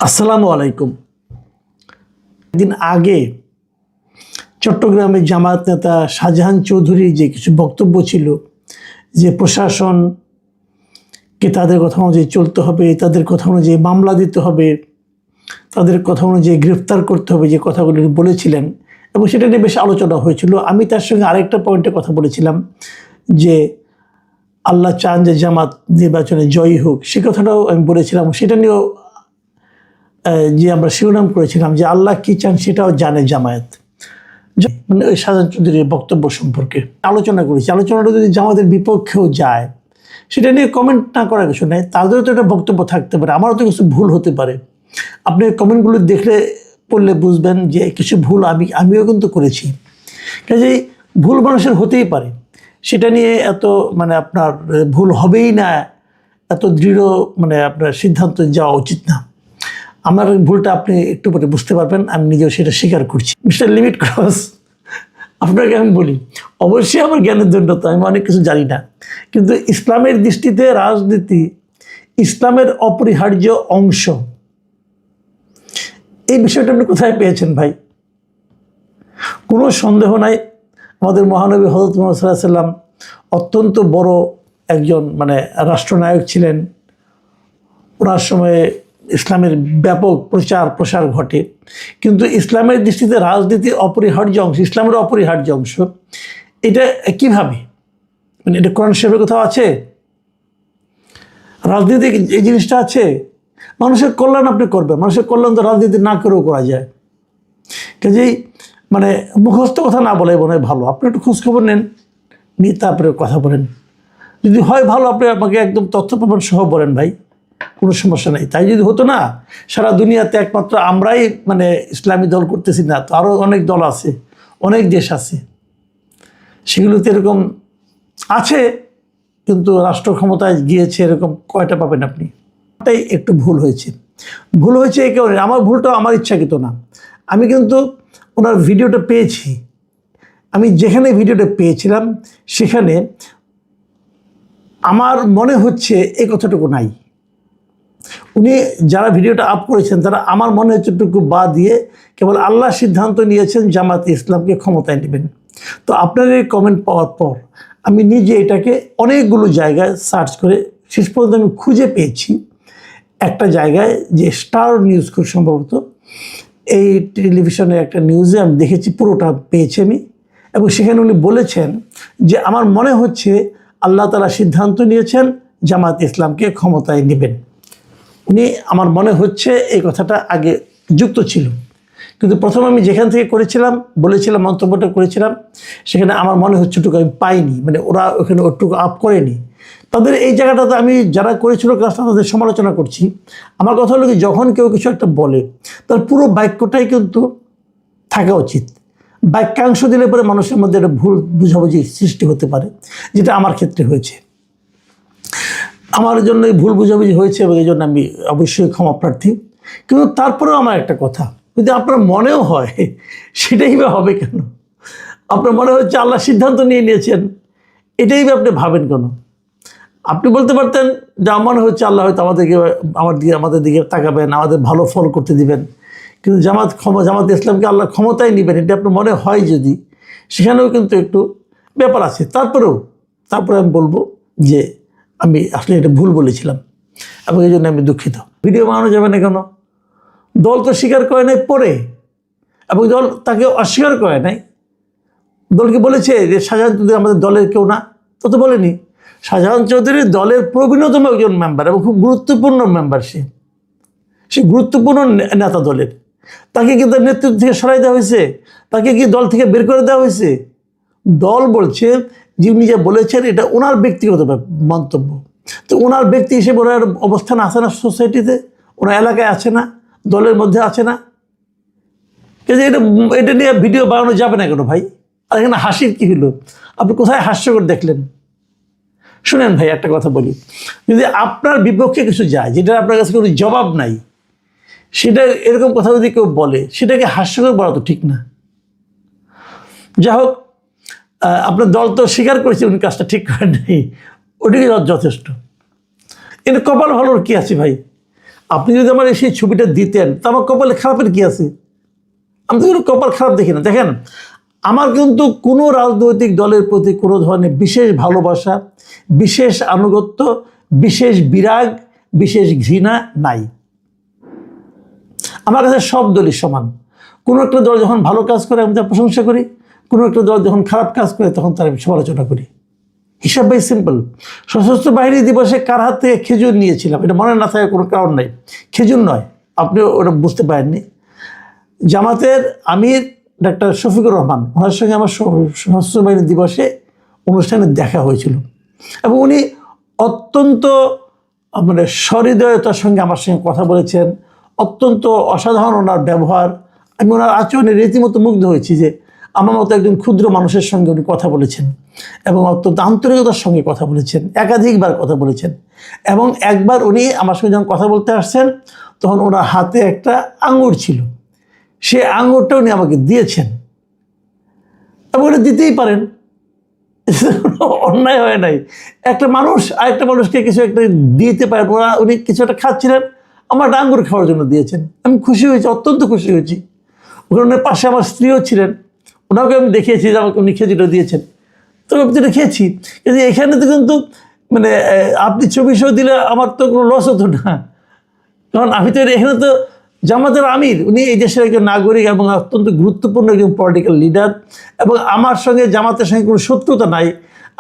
আসসালামু আলাইকুম। একদিন আগে চট্টগ্রামের জামায়াত নেতা শাহজাহান চৌধুরীর যে কিছু বক্তব্য ছিল যে প্রশাসনকে তাদের কথা অনুযায়ী চলতে হবে, তাদের কথা অনুযায়ী মামলা দিতে হবে, তাদের কথা অনুযায়ী গ্রেফতার করতে হবে, যে কথাগুলি বলেছিলেন এবং সেটা নিয়ে বেশ আলোচনা হয়েছিল। আমি তার সঙ্গে আরেকটা পয়েন্টে কথা বলেছিলাম যে আল্লাহ চান যে জামাত নির্বাচনে জয়ী হোক, সে কথাটাও আমি বলেছিলাম। সেটা নিয়েও যে আমরা শিরোনাম করেছিলাম যে আল্লাহ কি চান সেটাও জানে জামায়াত, মানে ওই শাহজাহান চৌধুরীর বক্তব্য সম্পর্কে আলোচনা করেছি। আলোচনাটা যদি জামাতের বিপক্ষেও যায়, সেটা নিয়ে কমেন্ট না করার কিছু নেই, তাদেরও তো একটা বক্তব্য থাকতে পারে, আমারও তো কিছু ভুল হতে পারে। আপনি কমেন্টগুলো পড়লে বুঝবেন যে কিছু ভুল আমিও কিন্তু করেছি। কাজেই ভুল মানুষের হতেই পারে, সেটা নিয়ে এত আপনার ভুল হবেই না এত দৃঢ় আপনার সিদ্ধান্ত যাওয়া উচিত না। আমার ভুলটা আপনি একটু পরে বুঝতে পারবেন, আমি নিজেও সেটা স্বীকার করছি। মিস্টার লিমিট ক্রস, আপনাকে আমি বলি, অবশ্যই আমার জ্ঞানের দণ্ডতা, আমি অনেক কিছু জানি না, কিন্তু ইসলামের দৃষ্টিতে রাজনীতি ইসলামের অপরিহার্য অংশ। এই বিষয়টা আপনি কোথায় পেয়েছেন ভাই? কোনো সন্দেহ নাই, আমাদের মহানবী হযরত মুহাম্মদ সাল্লাল্লাহু আলাইহি ওয়াসাল্লাম অত্যন্ত বড় একজন রাষ্ট্রনায়ক ছিলেন। ওনার সময়ে ইসলামের ব্যাপক প্রসার ঘটে, কিন্তু ইসলামের দৃষ্টিতে রাজনীতি অপরিহার্য অংশ, ইসলামের অপরিহার্য অংশ। এটা কীভাবে? এটা কোরআন শরীফে কোথাও আছে? রাজনীতি এই জিনিসটা আছে? মানুষের কল্যাণ আপনি করবেন, মানুষের কল্যাণ তো রাজনীতি না করেও করা যায়। কাজেই মুখস্থ কথা না বলে মনে হয় ভালো, আপনি একটু খোঁজখবর নেন, নিয়ে তারপরে কথা বলেন। যদি হয় ভালো, আপনি আমাকে একদম তথ্য প্রমাণ সহ বলেন ভাই, কোনো সমস্যা নেই। তাই যদি হতো না, সারা দুনিয়াতে একমাত্র আমরাই ইসলামী দল করতেছি না, তো আরও অনেক দল আছে, অনেক দেশ আছে, সেগুলোতে এরকম আছে, কিন্তু রাষ্ট্র ক্ষমতায় গিয়েছে এরকম কয়টা পাবেন আপনি? এটাই একটু ভুল হয়েছে। ভুল হয়েছে এই কারণে, আমার ভুলটা আমার ইচ্ছাকৃত না। আমি কিন্তু ওনার ভিডিওটা পেয়েছি, আমি যেখানে ভিডিওটা পেয়েছিলাম সেখানে আমার মনে হচ্ছে এই কথাটুকু নাই। উনি যারা ভিডিওটা আপ করেছেন তারা আমার মনে হচ্ছে টুকু বাদ দিয়ে কেবল আল্লাহ সিদ্ধান্ত নিয়েছেন জামাতে ইসলামকে ক্ষমতায় নেবেন। তো আপনার এই কমেন্ট পাওয়ার পর আমি নিজে এটাকে অনেকগুলো জায়গায় সার্চ করে শেষ পর্যন্ত আমি খুঁজে পেয়েছি একটা জায়গায়, যে স্টার নিউজ খুব সম্ভবত, এই টেলিভিশনের একটা নিউজে আমি দেখেছি, পুরোটা পেয়েছি আমি, এবং সেখানে উনি বলেছেন যে আমার মনে হচ্ছে আল্লাহ তাআলা সিদ্ধান্ত নিয়েছেন জামাতে ইসলামকে ক্ষমতায় নেবেন। উনি আমার মনে হচ্ছে এই কথাটা আগে যুক্ত ছিল, কিন্তু প্রথম আমি যেখান থেকে বলেছিলাম মন্তব্যটা করেছিলাম, সেখানে আমার মনে হচ্ছে ওটুকু আমি পাইনি, ওরা ওখানে ওটুকু আপ করেনি। তাদের এই জায়গাটাতে আমি যারা করেছিল কাজটা তাদের সমালোচনা করছি। আমার কথা হলো কি, যখন কেউ কিছু একটা বলে তার পুরো বাক্যটাই কিন্তু থাকা উচিত। বাক্যাংশ দিলে পরে মানুষের মধ্যে একটা ভুল বুঝাবুঝি সৃষ্টি হতে পারে, যেটা আমার ক্ষেত্রে হয়েছে। আমার জন্য ভুল বুঝাবুঝি হয়েছে এবং এই জন্য আমি অবশ্যই ক্ষমা প্রার্থী। কিন্তু তারপরেও আমার একটা কথা, যদি আপনার মনেও হয়, সেটাই বা হবে কেন? আপনার মনে হচ্ছে আল্লাহ সিদ্ধান্ত নিয়েছেন, এটাই বা আপনি ভাবেন কেন? আপনি বলতে পারতেন যে আমার মনে হচ্ছে আল্লাহ হয়তো আমাদের দিকে তাকাবেন, আমাদের ভালো ফল করতে দিবেন। কিন্তু জামাত ইসলামকে আল্লাহ ক্ষমতায় নেবেন, এটা আপনার মনে হয় যদি, সেখানেও কিন্তু একটু ব্যাপার আছে। তারপরে আমি বলবো যে আমি আসলে এটা ভুল বলেছিলাম এবং এই জন্য আমি দুঃখিত। ভিডিও বানানো যাবে না কেন? দল তো স্বীকার করে নাই পরে, এবং দল তাকে অস্বীকার করে নাই। দলকে বলেছে যে শাহজাহান চৌধুরী আমাদের দলের কেউ না, তো বলেনি। শাহজাহান চৌধুরী দলের প্রবীণতম একজন মেম্বার এবং খুব গুরুত্বপূর্ণ মেম্বার, সে গুরুত্বপূর্ণ নেতা দলের। তাকে কি তার নেতৃত্ব থেকে সরাই দেওয়া হয়েছে? তাকে কি দল থেকে বের করে দেওয়া হয়েছে? দল বলছে যে উনি যা বলেছেন এটা ওনার ব্যক্তিগত মন্তব্য, তো ওনার ব্যক্তি হিসেবে ওনার অবস্থান আছে না সোসাইটিতে, ওনার এলাকায় আছে না, দলের মধ্যে আছে না? এটা নিয়ে ভিডিও বানানো যাবে না কেন ভাই? আর এখানে হাসির কী হলো? আপনি কোথায় হাস্যকর দেখলেন? শুনেন ভাই, একটা কথা বলি, যদি আপনার বিপক্ষে কিছু যায় যেটা আপনার কাছে কোনো জবাব নাই, সেটা এরকম কথা যদি কেউ বলে, সেটাকে হাস্যকর বলা তো ঠিক না। যা হোক, আপনার দল তো স্বীকার করেছে উনি কাজটা ঠিক করেন নাই, ওটাকে যথেষ্ট। কিন্তু কপাল ভালোর কী আছে ভাই? আপনি যদি আমার সেই ছবিটা দিতেন তা আমার কপালে খারাপের কি আছে? আমি তো কোনো কপাল খারাপ দেখি না। দেখেন, আমার কিন্তু কোনো রাজনৈতিক দলের প্রতি কোনো ধরনের বিশেষ ভালোবাসা, বিশেষ আনুগত্য, বিশেষ বিরাগ, বিশেষ ঘৃণা নাই। আমার কাছে সব দলই সমান। কোনো একটা দল যখন ভালো কাজ করে আমি তার প্রশংসা করি, কোনো একটা দল যখন খারাপ কাজ করে তখন তার আমি সমালোচনা করি। হিসাব ভাই সিম্পল। সশস্ত্র বাহিনী দিবসে কার হাত থেকে খেজুর নিয়েছিলাম এটা মনে না থাকার কোনো কারণ নাই। খেজুর নয়, আপনি ওটা বুঝতে পারেননি। জামাতের আমির ডাক্তার শফিকুর রহমান, ওনার সঙ্গে আমার সশস্ত্র বাহিনী দিবসে অনুষ্ঠানে দেখা হয়েছিল এবং উনি অত্যন্ত মানে সহৃদয়তার সঙ্গে আমার সঙ্গে কথা বলেছেন। অত্যন্ত অসাধারণ ওনার ব্যবহার। আমি ওনার আচরণে রীতিমতো মুগ্ধ হয়েছি যে আমার মতো একজন ক্ষুদ্র মানুষের সঙ্গে উনি কথা বলেছেন এবং অত্যন্ত আন্তরিকতার সঙ্গে কথা বলেছেন, একাধিকবার কথা বলেছেন। এবং একবার উনি আমার সঙ্গে যখন কথা বলতে আসছেন তখন ওনার হাতে একটা আঙুর ছিল, সে আঙুরটা উনি আমাকে দিয়েছেন এবং ওটা দিতেই পারেন, অন্যায় হয় নাই। একটা মানুষ আরেকটা মানুষকে কিছু একটা দিতে পারে, উনি কিছু একটা খাচ্ছিলেন, আমার একটা আঙ্গুর খাওয়ার জন্য দিয়েছেন। আমি খুশি হয়েছি, অত্যন্ত খুশি হয়েছি। ওখানে পাশে আমার স্ত্রীও ছিলেন, ওনাকে আমি দেখিয়েছি যে আমাকে উনি খেজুরটা দিয়েছেন, তো আমি যেটা খেয়েছি। কিন্তু এখানে তো কিন্তু মানে আপনি ছবি দিলে আমার তো কোনো লস হতো না, কারণ আমি তো এখানে তো জামাতের আমির, উনি এই দেশের একজন নাগরিক এবং অত্যন্ত গুরুত্বপূর্ণ একজন পলিটিক্যাল লিডার এবং আমার সঙ্গে জামাতের সঙ্গে কোনো শত্রুতা নাই,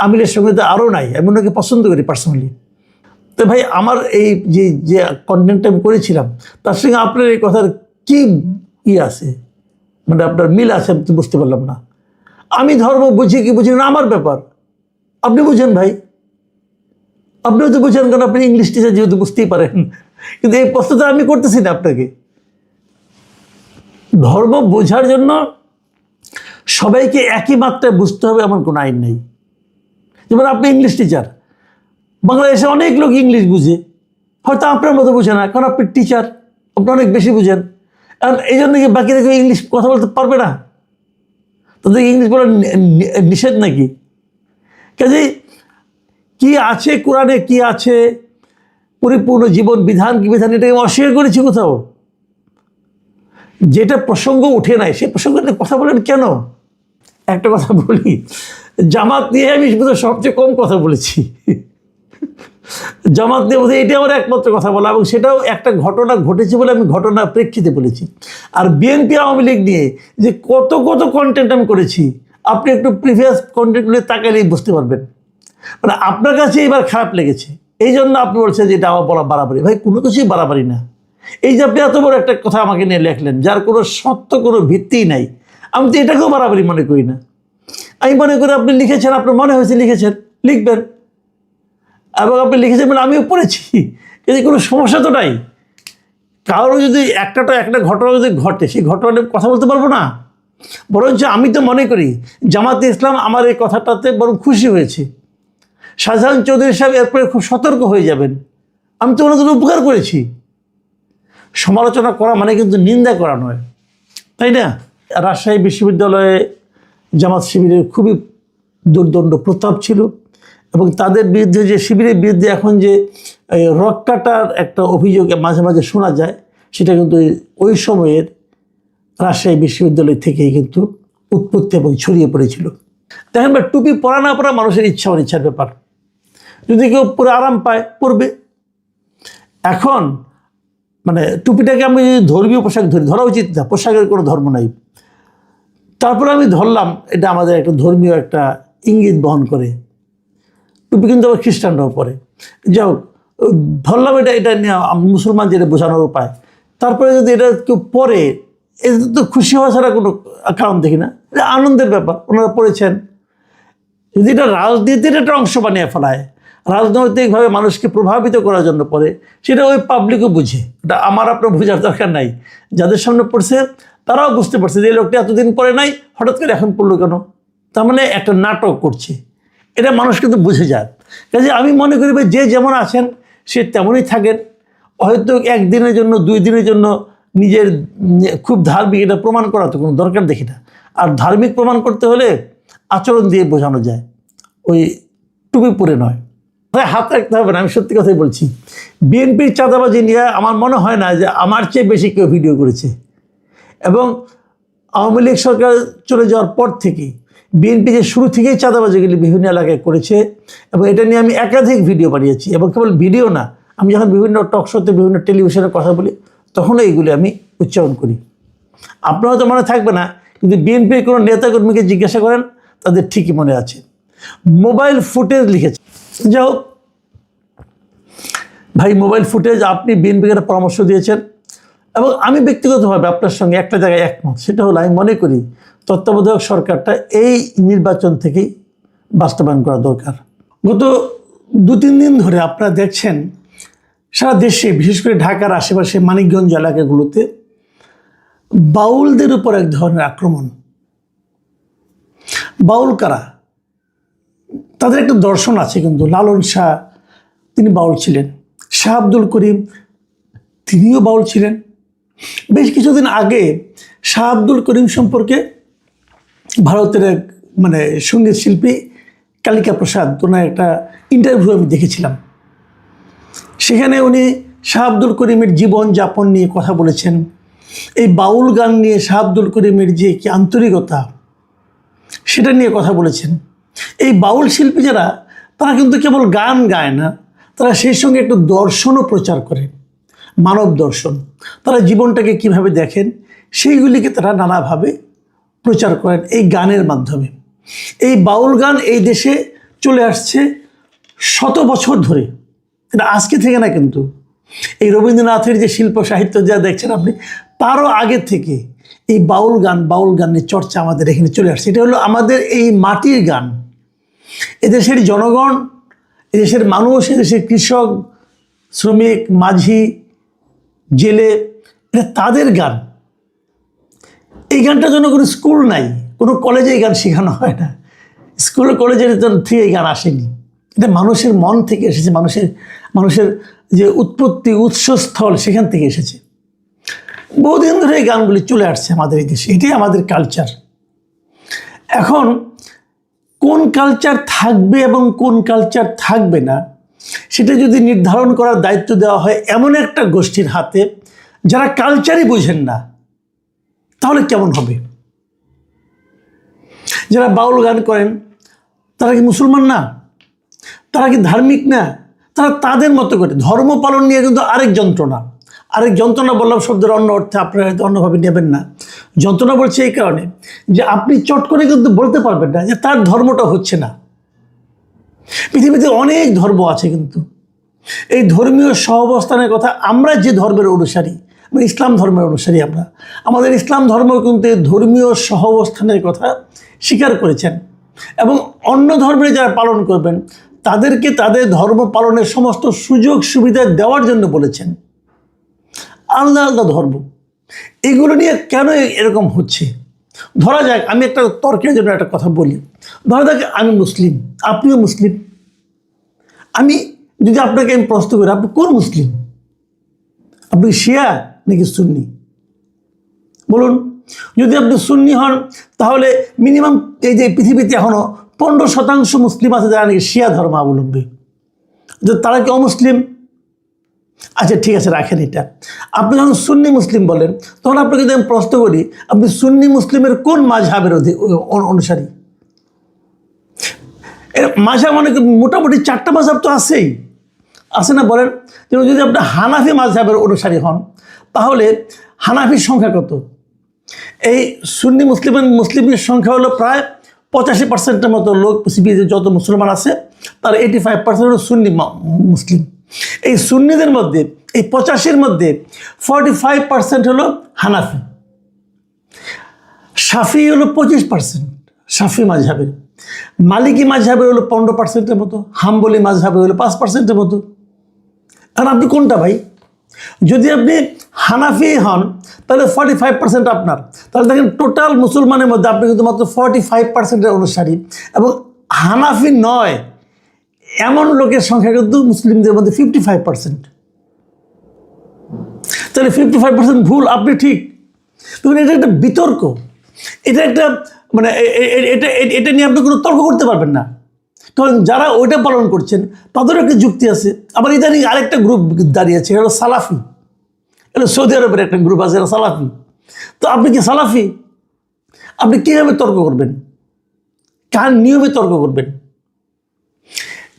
আমিরের সঙ্গে তো আরও নাই। আমি ওনাকে পছন্দ করি পার্সোনালি। তো ভাই আমার এই যে যে কন্টেন্টটা আমি করেছিলাম তার সঙ্গে আপনার এই কথার কী আছে, মানে আপনার মিল আছে আমি তো বুঝতে পারলাম না। আমি ধর্ম বুঝি কি বুঝি না আমার ব্যাপার, আপনি বুঝেন ভাই, আপনিও তো বুঝেন, কারণ আপনি ইংলিশ টিচার যেহেতু বুঝতেই পারেন। কিন্তু এই প্রশ্নটা আমি করতেছি না আপনাকে। ধর্ম বোঝার জন্য সবাইকে একই মাত্রায় বুঝতে হবে এমন কোনো আইন নেই। যেমন আপনি ইংলিশ টিচার, বাংলাদেশে অনেক লোক ইংলিশ বুঝে, হয়তো আপনার মতো বুঝে না, কারণ আপনি টিচার, আপনি অনেক বেশি বুঝেন। কারণ এই জন্য কি বাকিরা কেউ ইংলিশ কথা বলতে পারবে না? তাদের ইংলিশ বলা নিষেধ নাকি? কাজেই কি আছে কোরআনে, কি আছে পরিপূর্ণ জীবন বিধান, কি বিধান, এটাকে অস্বীকার করেছি কোথাও? যেটা প্রসঙ্গ উঠে নাই সেই প্রসঙ্গে কথা বলেন কেন? একটা কথা বলি, জামাত নিয়ে আমি সবচেয়ে কম কথা বলেছি। জামাত নিয়ে বোধহয় এটা আমার একমাত্র কথা বলা, এবং সেটাও একটা ঘটনা ঘটেছে বলে আমি ঘটনার প্রেক্ষিতে বলেছি। আর বিএনপি আওয়ামী লীগ নিয়ে যে কত কত কন্টেন্ট আমি করেছি, আপনি একটু প্রিভিয়াস কন্টেন্টগুলো তাকালেই বুঝতে পারবেন। মানে আপনার কাছে এবার খারাপ লেগেছে, এই জন্য আপনি বলছেন যে এটা আমার বলা বাড়াবাড়ি। ভাই কোনো কিছুই বাড়াবাড়ি না। এই যে আপনি এত বড় একটা কথা আমাকে নিয়ে লেখলেন যার কোনো সত্য কোনো ভিত্তিই নাই, আমি তো এটাকেও বাড়াবাড়ি মনে করি না। আমি মনে করি আপনি লিখেছেন, আপনার মনে হয়েছে লিখেছেন, লিখবেন, এবং আপনি লিখেছেন বলে আমিও পড়েছি, কিন্তু কোনো সমস্যা তো নাই। কারো যদি একটা ঘটনা যদি ঘটে সেই ঘটনা নিয়ে কথা বলতে পারবো না? বরঞ্চ আমি তো মনে করি জামাতে ইসলাম আমার এই কথাটাতে বরং খুশি হয়েছে। শাহজাহান চৌধুরী সাহেব এরপরে খুব সতর্ক হয়ে যাবেন, আমি তো ওনাদের উপকার করেছি। সমালোচনা করা মানে কিন্তু নিন্দা করা নয়, তাই না? রাজশাহী বিশ্ববিদ্যালয়ে জামাত শিবিরের খুবই দুর্দণ্ড প্রতাপ ছিল, এবং তাদের বিরুদ্ধে যে শিবিরের বিরুদ্ধে এখন যে রক কাটার একটা অভিযোগ মাঝে মাঝে শোনা যায়, সেটা কিন্তু ওই সময়ের রাজশাহী বিশ্ববিদ্যালয় থেকেই কিন্তু উৎপত্তি এবং ছড়িয়ে পড়েছিল। দেখেন ভাই, টুপি পরা না পরা মানুষের ইচ্ছা অনিচ্ছার ব্যাপার। যদি কেউ পরে আরাম পায় পরবে। এখন মানে টুপিটাকে আমি যদি ধর্মীয় পোশাক ধরা উচিত না, পোশাকের কোনো ধর্ম নাই। তারপরে আমি ধরলাম এটা আমাদের একটা ধর্মীয় একটা ইঙ্গিত বহন করে। টুপি কিন্তু আবার খ্রিস্টানরাও পরে, যাই হোক ধরলাম এটা নিয়ে মুসলমান যেটা বোঝানোর উপায়। তারপরে যদি এটা কেউ পরে, এটা তো খুশি হওয়া ছাড়া কোনো কারণ দেখি না, এটা আনন্দের ব্যাপার, ওনারা পড়েছেন। যদি এটা রাজনীতির একটা অংশ বানিয়ে ফেলায়, রাজনৈতিকভাবে মানুষকে প্রভাবিত করার জন্য পড়ে, সেটা ওই পাবলিকও বুঝে, এটা আমার আপনার বোঝার দরকার নাই। যাদের সামনে পড়ছে তারাও বুঝতে পারছে যে এই লোকটা এতদিন পরে নাই, হঠাৎ করে এখন পড়লো কেন, তার মানে একটা নাটক করছে, এটা মানুষ কিন্তু বুঝে যায়। কাজে আমি মনে করি যে যেমন আছেন সে তেমনই থাকেন। হয়তো একদিনের জন্য 2 দিনের জন্য নিজের খুব ধার্মিক এটা প্রমাণ করা তো কোনো দরকার দেখি না। আর ধার্মিক প্রমাণ করতে হলে আচরণ দিয়ে বোঝানো যায়, ওই টুপি পরে নয়। মাথায় হাত রাখতে হবে না, আমি সত্যি কথাই বলছি। বিএনপির চাঁদাবাজি নিয়ে আমার মনে হয় না যে আমার চেয়ে বেশি কেউ ভিডিও করেছে। এবং আওয়ামী লীগ সরকার চলে যাওয়ার পর থেকেই বিএনপি যে শুরু থেকেই চাঁদাবাজিগুলি বিভিন্ন এলাকায় করেছে, এবং এটা নিয়ে আমি একাধিক ভিডিও বানিয়েছি। এবং কেবল ভিডিও না, আমি যখন বিভিন্ন টক শোতে বিভিন্ন টেলিভিশনে কথা বলি তখনও এইগুলি আমি উচ্চারণ করি। আপনারা তো মনে থাকবে না, কিন্তু বিএনপির কোনো নেতাকর্মীকে জিজ্ঞাসা করেন, তাদের ঠিকই মনে আছে। মোবাইল ফুটেজ লিখেছে। যাই হোক ভাই, মোবাইল ফুটেজ আপনি বিএনপিকে একটা পরামর্শ দিয়েছেন, এবং আমি ব্যক্তিগতভাবে আপনার সঙ্গে একটা জায়গায় একমত। সেটা হলো, আমি মনে করি তত্ত্বাবধায়ক সরকারটা এই নির্বাচন থেকেই বাস্তবায়ন করা দরকার। গত 2-3 দিন ধরে আপনারা দেখছেন সারা দেশে, বিশেষ করে ঢাকার আশেপাশে মানিকগঞ্জ এলাকাগুলোতে বাউলদের উপর এক ধরনের আক্রমণ। বাউল কারা? তাদের একটা দর্শন আছে, কিন্তু লালন শাহ তিনি বাউল ছিলেন, শাহ আব্দুল করিম তিনিও বাউল ছিলেন। বেশ কিছুদিন আগে শাহ আব্দুল করিম সম্পর্কে ভারতের এক সঙ্গীত শিল্পী কালিকা প্রসাদ, ওনার একটা ইন্টারভিউ আমি দেখেছিলাম। সেখানে উনি শাহ আব্দুল করিমের জীবনযাপন নিয়ে কথা বলেছেন। এই বাউল গান নিয়ে শাহ আব্দুল করিমের যে কি আন্তরিকতা, সেটা নিয়ে কথা বলেছেন। এই বাউল শিল্পী যারা, তারা কিন্তু কেবল গান গায় না, তারা সেই সঙ্গে একটু দর্শনও প্রচার করে, মানব দর্শন। তারা জীবনটাকে কিভাবে দেখেন সেইগুলিকে তারা নানাভাবে প্রচার করেন এই গানের মাধ্যমে। এই বাউল গান এই দেশে চলে আসছে শত বছর ধরে, এটা আজকে থেকে না। কিন্তু এই রবীন্দ্রনাথের যে শিল্প সাহিত্য যা দেখছেন আপনি, তারও আগে থেকে এই বাউল গানের চর্চা আমাদের এখানে চলে আসছে। এটা হলো আমাদের এই মাটির গান। এদেশের জনগণ, এদেশের মানুষ, এদেশের কৃষক, শ্রমিক, মাঝি, জেলে, এটা তাদের গান। এই গানটার জন্য কোনো স্কুল নাই, কোনো কলেজে এই গান শেখানো হয় না, স্কুল কলেজের থেকে এই গান আসেনি। এটা মানুষের মন থেকে এসেছে, মানুষের যে উৎপত্তি উৎসস্থল, সেখান থেকে এসেছে। বহুদিন ধরে এই গানগুলি চলে আসছে আমাদের এই দেশে, এটাই আমাদের কালচার। এখন কোন কালচার থাকবে এবং কোন কালচার থাকবে না, সেটা যদি নির্ধারণ করার দায়িত্ব দেওয়া হয় এমন একটা গোষ্ঠীর হাতে যারা কালচারই বুঝেন না, তাহলে কেমন হবে? যারা বাউল গান করেন তারা কি মুসলমান না? তারা কি ধার্মিক না? তারা তাদের মতো করে ধর্ম পালন নিয়ে কিন্তু আরেক যন্ত্রণা বললাম শব্দের অন্য অর্থে, আপনারা হয়তো অন্যভাবে নেবেন না। যন্ত্রণা বলছে এই কারণে যে আপনি চট করে কিন্তু বলতে পারবেন না যে তার ধর্মটা হচ্ছে না। পৃথিবীতে অনেক ধর্ম আছে, কিন্তু এই ধর্মীয় সহাবস্থানের কথা, আমরা যে ধর্মের অনুসারী, ইসলাম ধর্মের অনুসারী, আমাদের ইসলাম ধর্ম কিন্তু এই ধর্মীয় সহাবস্থানের কথা স্বীকার করেছেন, এবং অন্য ধর্মের যারা পালন করবেন তাদেরকে তাদের ধর্ম পালনের সমস্ত সুযোগ সুবিধা দেওয়ার জন্য বলেছেন। আলাদা আলাদা ধর্ম, এগুলো নিয়ে কেন এরকম হচ্ছে? ধরা যাক, আমি একটা তর্কের জন্য একটা কথা বলি। ধরা যাক আমি মুসলিম, আপনিও মুসলিম। আমি যদি আপনাকে আমি প্রশ্ন করি, আপনি কোন মুসলিম? আপনি শিয়া নাকি সুন্নি? বলুন। যদি আপনি সুন্নি হন, তাহলে মিনিমাম এই যে পৃথিবীতে এখনও 15% মুসলিম আছে যারা নাকি শিয়া ধর্মাবলম্বী। তারা কি অমুসলিম? আচ্ছা ঠিক আছে, রাখেন এটা। আপনি যখন সুন্নি মুসলিম বলেন, তখন আপনাকে যদি আমি প্রশ্ন করি, আপনি সুন্নি মুসলিমের কোন মাযহাবের অনুসারী? মাযহাব মোটামুটি 4টা মাযহাব তো আছে না, বলেন। যেমন যদি আপনি হানাফি মাযহাবের অনুসারী হন, তাহলে হানাফির সংখ্যা কত? এই সুন্নি মুসলিমের সংখ্যা হলো প্রায় 85%-এর মতো লোক। পৃথিবীতে যত মুসলমান আছে তার 85% হলো সুন্নি মুসলিম। এই সুন্নিদের মধ্যে, এই 85-এর মধ্যে 45% হলো হানাফি। শাফি হলো 25%, শাফি মাযহাবের। মালিকি মাযহাবের হলো 15%-এর মতো, হাম্বলি মাযহাবের হলো 5%-এর মতো। আর আপনি কোনটা ভাই? যদি আপনি হানাফি হন, তাহলে 45% আপনার। তাহলে দেখেন টোটাল মুসলমানের মধ্যে আপনি কিন্তু মাত্র 45%-এর অনুসারী, এবং হানাফি নয় এমন লোকের সংখ্যা কিন্তু মুসলিমদের মধ্যে 55%। তাহলে 55% ভুল, আপনি ঠিক। তখন এটা একটা বিতর্ক, এটা একটা এটা নিয়ে আপনি কোনো তর্ক করতে পারবেন না। কারণ যারা ওইটা পালন করছেন তাদেরও একটা যুক্তি আছে। আবার ইদানিং আরেকটা গ্রুপ দাঁড়িয়েছে, এটা হলো সালাফি। এটা সৌদি আরবের একটা গ্রুপ আছে, এটা সালাফি। তো আপনি কি সালাফি? আপনি কীভাবে তর্ক করবেন? কার নিয়মে তর্ক করবেন?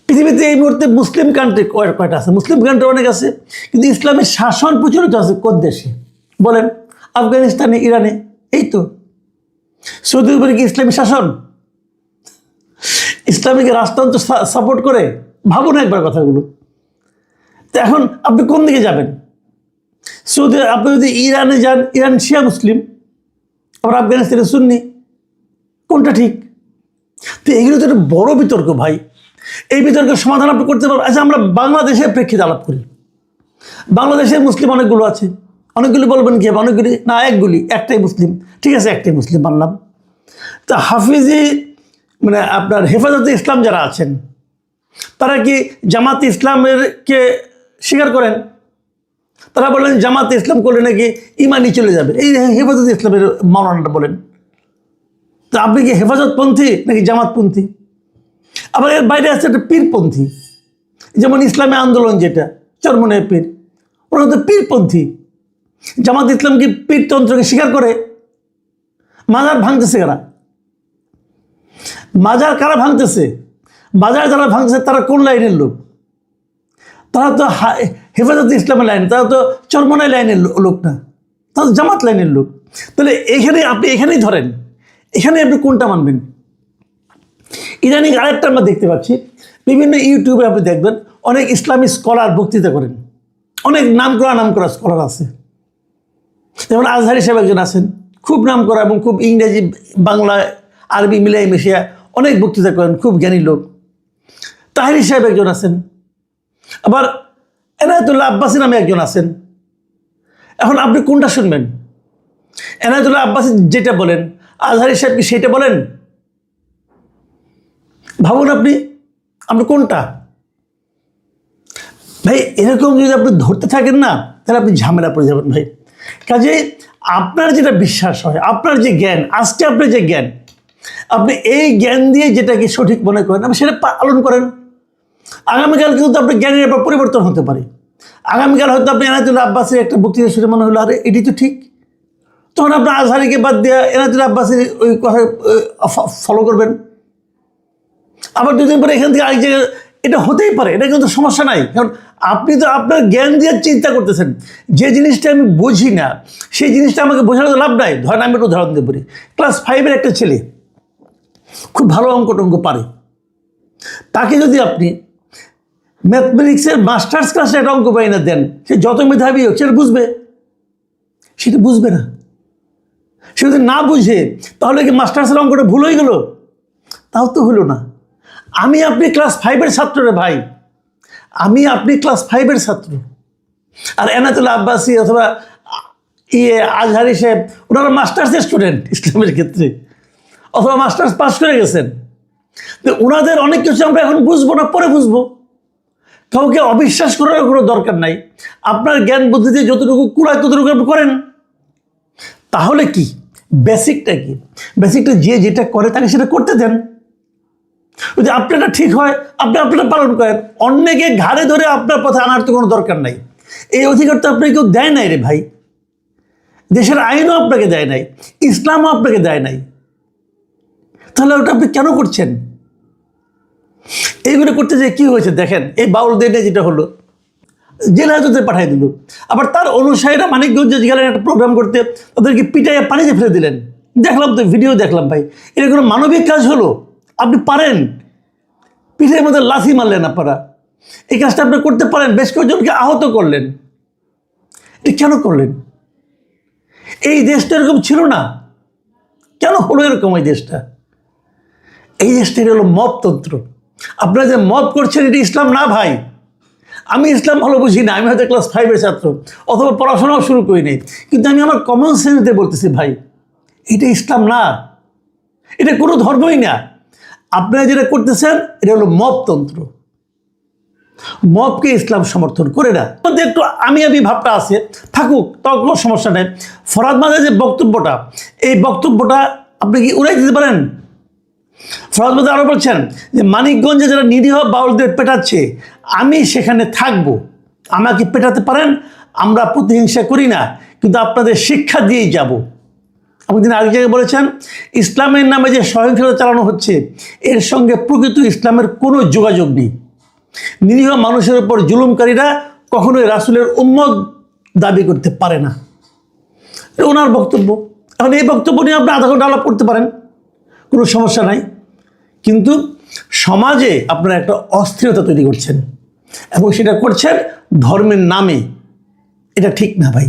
পৃথিবীতে এই মুহূর্তে মুসলিম কান্ট্রি কয়টা আছে? মুসলিম কান্ট্রি অনেক আছে, কিন্তু ইসলামের শাসন প্রচলিত আছে কোন দেশে বলেন? আফগানিস্তানে, ইরানে, এই তো। সৌদি আরবে কি ইসলামী শাসন? ইসলামিক রাষ্ট্রতন্ত্র সাপোর্ট করে? ভাবুন একবার কথাগুলো। তো এখন আপনি কোন দিকে যাবেন? সৌদি, আপনি যদি ইরানে যান, ইরান শিয়া মুসলিম, আবার আফগানিস্তানে সুন্নি, কোনটা ঠিক? তো এগুলো তো একটা বড় বিতর্ক ভাই। এই বিতর্কের সমাধান আপনি করতে পারবেন? আচ্ছা, আমরা বাংলাদেশের প্রেক্ষিতে আলাপ করি। বাংলাদেশের মুসলিম অনেকগুলো আছে, অনেকগুলি বলবেন কি? অনেকগুলি না, একটাই মুসলিম, ঠিক আছে, একটাই মুসলিম মানলাম। তা হাফিজি মানে আপনার হেফাজতে ইসলাম যারা আছেন, তারা কি জামাতে ইসলামেরকে স্বীকার করেন? তারা বলেন জামাতে ইসলাম করলে নাকি ইমানই চলে যাবে। এই হেফাজতে ইসলামের মাওলানাটা বলেন। তা আপনি কি হেফাজতপন্থী নাকি জামাতপন্থী? আবার এর বাইরে আছে একটা পীরপন্থী, যেমন ইসলামী আন্দোলন যেটা চরমনের পীর, ওরা তো পীরপন্থী। জামাত ইসলাম কি পীরতন্ত্রকে স্বীকার করে? মাজার ভাঙতেছে কারা? মাজার কারা ভাঙতেছে? বাজার যারা ভাঙতেছে তারা কোন লাইনের লোক? তারা তো হেফাজতে ইসলামের লাইন, তারা তো চরমনাই লাইনের লোক না, তারা তো জামাত লাইনের লোক। তাহলে এখানে আপনি এখানেই ধরেন, এখানে আপনি কোনটা মানবেন? ইদানিং আরেকটা আমরা দেখতে পাচ্ছি, বিভিন্ন ইউটিউবে আপনি দেখবেন অনেক ইসলামী স্কলার বক্তৃতা করেন, অনেক নাম করা স্কলার আছে। যেমন আজহারি সাহেব একজন আছেন, খুব নাম করা এবং খুব ইংরেজি বাংলা আরবি মিলাই মিশিয়ে অনেক বক্তৃতা করেন, খুব জ্ঞানী লোক। তাহেরি সাহেব একজন আছেন, আবার এনায়েতুল্লাহ আব্বাসী নামে একজন আছেন। এখন আপনি কোনটা শুনবেন? এনায়েতুল্লাহ আব্বাসী যেটা বলেন, আজহারি সাহেব কি সেটা বলেন? ভাবুন আপনি কোনটা? ভাই এরকম যদি আপনি ধরতে থাকেন না, তাহলে আপনি ঝামেলা পড়ে যাবেন ভাই। কাজে আপনার যেটা বিশ্বাস হয়, আপনার যে জ্ঞান, আজকে আপনার যে জ্ঞান, আপনি এই জ্ঞান দিয়ে যেটাকে সঠিক মনে করেন আপনি সেটা পালন করেন। আগামীকাল কিন্তু আপনার জ্ঞানের ব্যাপার পরিবর্তন হতে পারে। আগামীকাল হয়তো আপনি এনায়েতুল্লাহ আব্বাসীর একটা বক্তৃতা শুনে মনে হলো আরে এটি তো ঠিক, তখন আপনার আজহারিকে বাদ দিয়ে এনায়েতুল্লাহ আব্বাসীর ওই কথা ফলো করবেন। আবার দুদিন পরে এখান থেকে আরেক জায়গায়, এটা হতেই পারে, এটা কিন্তু সমস্যা নাই। কারণ আপনি তো আপনার জ্ঞান দিয়ে চিন্তা করতেছেন। যে জিনিসটা আমি বুঝি না সেই জিনিসটা আমাকে বোঝানোর লাভ নাই। ধরেন আমি একটু উদাহরণ দিয়ে বলি, ক্লাস 5-এর একটা ছেলে খুব ভালো অঙ্ক পারে, তাকে যদি আপনি ম্যাথমেটিক্সের মাস্টার্স ক্লাসে একটা অঙ্ক বাইনা দেন, সে যত মেধাবী হোক সেটা বুঝবে? সেটা বুঝবে না। সে যদি না বুঝে তাহলে কি মাস্টার্সের অঙ্কটা ভুল হয়ে গেল? তাও তো হলো না। আমি আপনি ক্লাস 5-এর ছাত্র রে ভাই, আমি আপনি ক্লাস 5-এর ছাত্র। আর এনায়েতুল্লাহ আব্বাসী অথবা আজহারি সাহেব ওনারা মাস্টার্সের স্টুডেন্ট ইসলামের ক্ষেত্রে, অথবা মাস্টার্স পাস করে গেছেন। তো ওনাদের অনেক কিছু আমরা এখন বুঝবো না, পরে বুঝবো। কাউকে অবিশ্বাস করার কোনো দরকার নাই। আপনার জ্ঞান বুদ্ধিতে যতটুকু কুড়ায় ততটুকু আপনি করেন। তাহলে কি বেসিকটা কি? বেসিকটা যে যেটা করে তাকে সেটা করতে দেন। যদি আপনারটা ঠিক হয় আপনি আপনারটা পালন করেন, অন্যকে ঘাড়ে ধরে আপনার পথে আনার তো কোনো দরকার নাই। এই অধিকার তো আপনাকে কেউ দেয় নাই রে ভাই। দেশের আইনও আপনাকে দেয় নাই, ইসলামও আপনাকে দেয় নাই। তাহলে ওটা আপনি কেন করছেন? এইগুলো করতে যে কি হয়েছে দেখেন, এই বাউলদের নিয়ে যেটা হলো, জেল হাজতে পাঠিয়ে দিল। আবার তার অনুসারীরা মানিকগঞ্জে গেলেন একটা প্রোগ্রাম করতে, তাদেরকে পিটাইয়া পানিতে ফেলে দিলেন। দেখলাম তো, ভিডিও দেখলাম ভাই। এটা কোনো মানবিক কাজ হলো? আপনি পারেন, পিঠের মধ্যে লাথি মারলেন আপনারা, এই কাজটা আপনি করতে পারেন, বেশ কয়েকজনকে আহত করলেন। এটা কেন করলেন? এই দেশটা এরকম ছিল না, কেন হলো এরকম? এই দেশটা হলো মততন্ত্র। আপনারা যে মত করছেন এটা ইসলাম না ভাই। আমি ইসলাম ভালো বুঝি না, আমি হয়তো ক্লাস 5-এর ছাত্র অথবা পড়াশোনাও শুরু করিনি, কিন্তু আমি আমার কমন সেন্স দিয়ে বলতেছি ভাই, এটা ইসলাম না, এটা কোনো ধর্মই না। আপনারা যেটা করতেছেন এটা হলো মততন্ত্র। মতকে ইসলাম সমর্থন করে না। একটু আমি ভাবটা আছে, থাকুক, তাও কোনো সমস্যা নেই। ফরহাদ মাহমুদের যে বক্তব্যটা, এই বক্তব্যটা আপনি কি উড়াই দিতে পারেন? ফরাদ মাজার আরও বলছেন যে মানিকগঞ্জে যারা নিরীহ বাউলদের পেটাচ্ছে আমি সেখানে থাকব, আমাকে পেটাতে পারেন, আমরা প্রতিহিংসা করি না, কিন্তু আপনাদের শিক্ষা দিয়েই যাব। আপনি দিন আগে জায়গায় বলেছেন ইসলামের নামে যে সহিংসতা চালানো হচ্ছে এর সঙ্গে প্রকৃত ইসলামের কোনো যোগাযোগ নেই। নিরীহ মানুষের উপর জুলুমকারীরা কখনোই রাসূলের উম্মত দাবি করতে পারে না। ওনার বক্তব্য। এখন এই বক্তব্য নিয়ে আপনি আধা ঘন্টা আলাপ করতে পারেন, কোনো সমস্যা নাই, কিন্তু সমাজে আপনারা একটা অস্থিরতা তৈরি করছেন এবং সেটা করছেন ধর্মের নামে। এটা ঠিক না ভাই।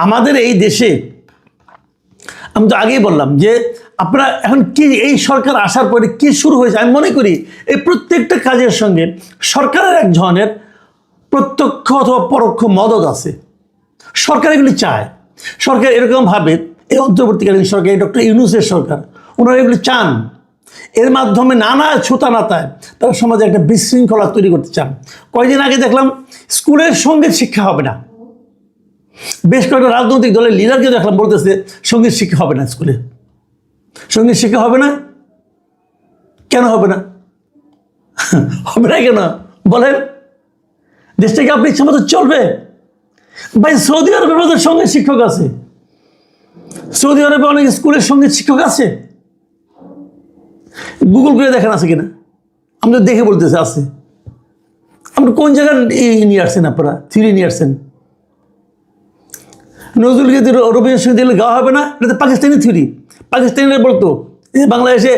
আমাদের এই দেশে আমি তো আগেই বললাম যে আপনারা এখন কি এই সরকার আসার পরে কি শুরু হয়েছে, আমি মনে করি এই প্রত্যেকটা কাজের সঙ্গে সরকারের এক ধরনের প্রত্যক্ষ অথবা পরোক্ষ মদত আছে। সরকার এগুলি চায়, সরকার এরকমভাবে এই অন্তর্বর্তীকালীন সরকার, এই ডক্টর ইউনূসের সরকার, ওনারা এগুলি চান। এর মাধ্যমে নানা ছুতা নাতায় তারা সমাজে একটা বিশৃঙ্খলা তৈরি করতে চান। কয়েকদিন আগে দেখলাম স্কুলের সঙ্গীত শিক্ষা হবে না, বেশ কয়েকটা রাজনৈতিক দলের লিডারকে দেখলাম বলতেছে সঙ্গীত শিক্ষা হবে না, স্কুলে সঙ্গীত শিক্ষা হবে না। কেন হবে না? হবে না কেন বলেন? দেশটাকে আপনি ইচ্ছা মতো চলবে? ভাই সৌদি আরবের মধ্যে সঙ্গীত শিক্ষক আছে, সৌদি আরবে অনেক স্কুলের সঙ্গীত শিক্ষক আছে, গুগল করে দেখেন আছে কিনা, আমরা দেখে বলতেছে আছে। আপনি কোন জায়গায় নিয়ে আসছেন, আপনারা থিওরি নিয়ে আসছেন? নজরুল গীতি রবীন্দ্রসঙ্গীত দিলে গাওয়া হবে না, এটা তো পাকিস্তানি থিওরি। পাকিস্তানিরা বলতো যে বাংলাদেশে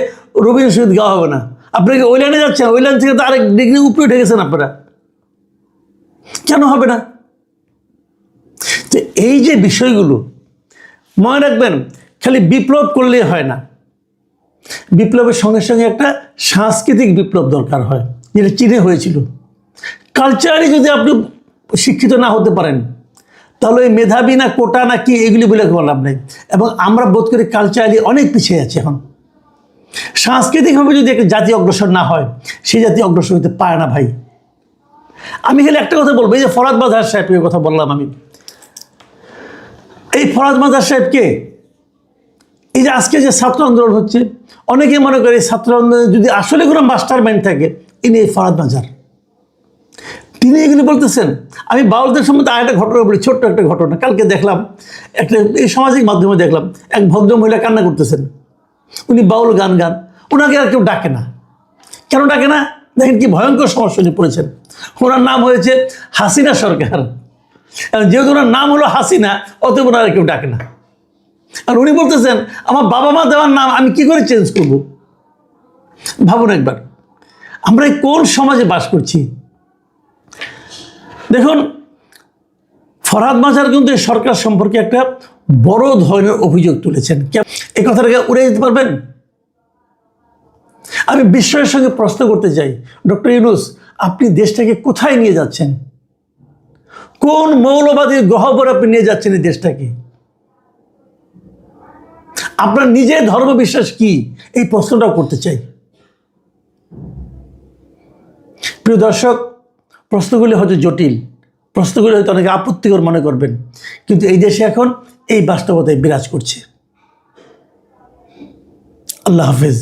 রবীন্দ্রসঙ্গীত গাওয়া হবে না। আপনাকে ওই লাইনে যাচ্ছেন, ওই লাইন থেকে তো আরেক ডিগ্রি উপরে উঠে গেছেন আপনারা। কেন হবে না? তো এই যে বিষয়গুলো মনে রাখবেন, খালি বিপ্লব করলেই হয় না, বিপ্লবের সঙ্গে সঙ্গে একটা সাংস্কৃতিক বিপ্লব দরকার হয়, যেটা চীনে হয়েছিল। কালচারালি যদি আপনি শিক্ষিত না হতে পারেন তাহলে ওই মেধাবী না কোটা না কি এগুলি বলে কোনো লাভ নেই। এবং আমরা বোধ করি কালচারালি অনেক পিছিয়ে আছি এখন। সাংস্কৃতিকভাবে যদি একটা জাতি অগ্রসর না হয় সেই জাতি অগ্রসর হতে পারে না ভাই। আমি খালি একটা কথা বলবো, এই যে ফরাদ মাজার সাহেবের কথা বললাম আমি, এই ফরাদ মাজার সাহেবকে এই যে আজকে যে ছাত্র আন্দোলন হচ্ছে, অনেকে মনে করে এই ছাত্র আন্দোলনে যদি আসলে কোনো মাস্টার মাইন্ড থাকে ইনি এই ফরাদ মাজার, তিনি এগুলি বলতেছেন। আমি বাউলদের সম্বন্ধে আরেকটা ঘটনা বলি, ছোট্ট একটা ঘটনা। কালকে দেখলাম একটা এই সামাজিক মাধ্যমে দেখলাম এক ভদ্র মহিলা কান্না করতেছেন, উনি বাউল গান গান, ওনাকে আর কেউ ডাকে না। কেন ডাকে না? দেখেন কি ভয়ঙ্কর সমস্যা নিয়ে পড়েছেন। ওনার নাম হয়েছে হাসিনা সরকার, যেহেতু ওনার নাম হলো হাসিনা অতএব ওনারা কেউ ডাকে না। আর উনি বলতেছেন আমার বাবা মা দেওয়ার নাম আমি কি করে চেঞ্জ করব? ভাবুন একবার, আমরা কোন সমাজে বাস করছি? দেখুন, ফরহাদ মাজার কিন্তু এই সরকার সম্পর্কে একটা বড় ধরনের অভিযোগ তুলেছেন। এই কথাটাকে উড়ে দিতে পারবেন? আমি বিস্ময়ের সঙ্গে প্রশ্ন করতে চাই, ডক্টর ইউনূস আপনি দেশটাকে কোথায় নিয়ে যাচ্ছেন? কোন মৌলবাদীর গহ্বরে আপনি নিয়ে যাচ্ছেন এই দেশটাকে? আপনার নিজের ধর্মবিশ্বাস কি? এই প্রশ্নটাও করতে চাই। প্রিয় দর্শক, প্রশ্নগুলি হয়তো জটিল, প্রশ্নগুলি হয়তো অনেকে আপত্তিকর মনে করবেন, কিন্তু এই দেশে এখন এই বাস্তবতায় বিরাজ করছে। আল্লাহ হাফেজ।